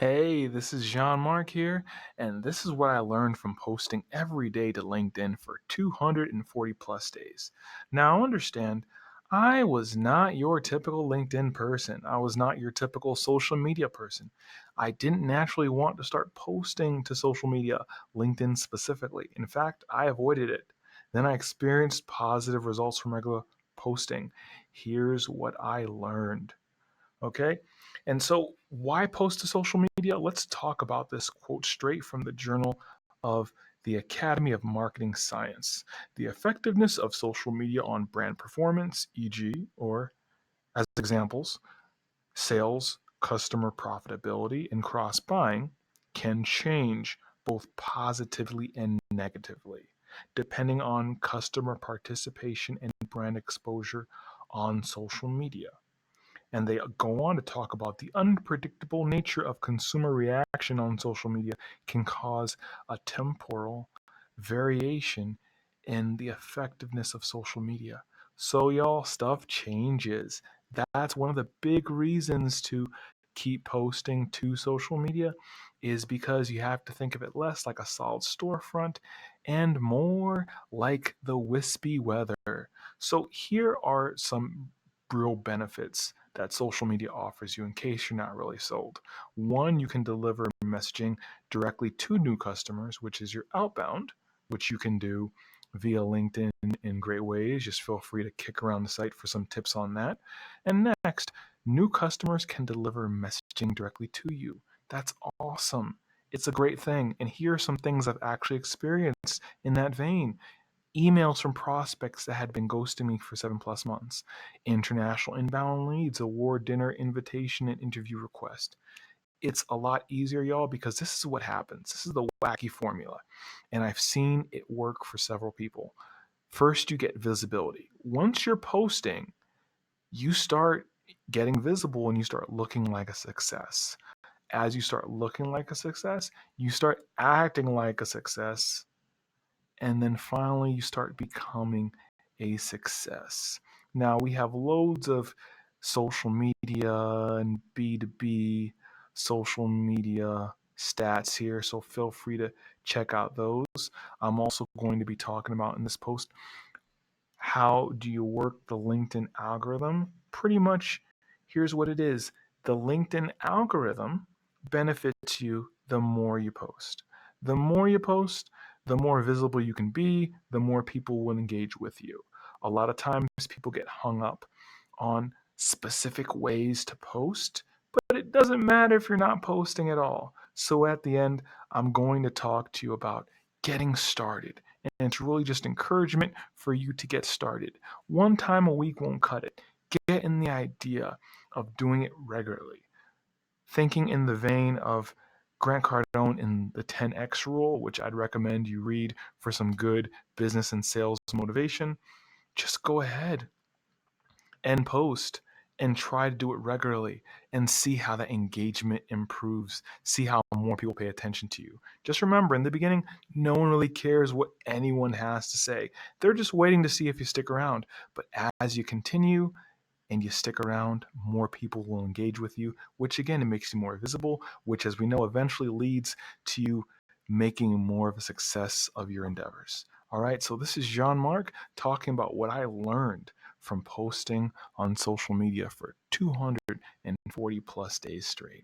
Hey, this is Jean-Marc here, and this is what I learned from posting every day to LinkedIn for 240 plus days. Now, understand, I was not your typical LinkedIn person. I was not your typical social media person. I didn't naturally want to start posting to social media, LinkedIn specifically. In fact, I avoided it. Then I experienced positive results from regular posting. Here's what I learned. Okay. And so, why post to social media? Let's talk about this quote straight from the Journal of the Academy of Marketing Science. The effectiveness of social media on brand performance, e.g., or as examples, sales, customer profitability, and cross buying can change both positively and negatively, depending on customer participation and brand exposure on social media. And they go on to talk about the unpredictable nature of consumer reaction on social media can cause a temporal variation in the effectiveness of social media. So, y'all, stuff changes. That's one of the big reasons to keep posting to social media is because you have to think of it less like a solid storefront and more like the wispy weather. So here are some real benefits that social media offers you in case you're not really sold. One, you can deliver messaging directly to new customers, which is your outbound, which you can do via LinkedIn in great ways. Just feel free to kick around the site for some tips on that. And next, new customers can deliver messaging directly to you. That's awesome. It's a great thing. And here are some things I've actually experienced in that vein. Emails from prospects that had been ghosting me for 7+ months, international inbound leads, award dinner invitation, and interview request. It's a lot easier, y'all, because this is what happens. This is the wacky formula, and I've seen it work for several people. First, you get visibility. Once you're posting, you start getting visible and you start looking like a success. As you start looking like a success, you start acting like a success, and then finally you start becoming a success. Now we have loads of social media and B2B social media stats here, so feel free to check out those. I'm also going to be talking about in this post how do you work the LinkedIn algorithm? Pretty much, here's what it is. The LinkedIn algorithm benefits you the more you post. The more you post, the more visible you can be, the more people will engage with you. A lot of times people get hung up on specific ways to post, but it doesn't matter if you're not posting at all. So at the end, I'm going to talk to you about getting started. And it's really just encouragement for you to get started. One time a week won't cut it. Get in the idea of doing it regularly. Thinking in the vein of Grant Cardone in the 10X rule, which I'd recommend you read for some good business and sales motivation, just go ahead and post and try to do it regularly and see how the engagement improves. See how more people pay attention to you. Just remember, in the beginning, no one really cares what anyone has to say. They're just waiting to see if you stick around. But as you continue and you stick around, more people will engage with you, which again, it makes you more visible, which, as we know, eventually leads to you making more of a success of your endeavors. All right, so this is Jean-Marc talking about what I learned from posting on social media for 240 plus days straight.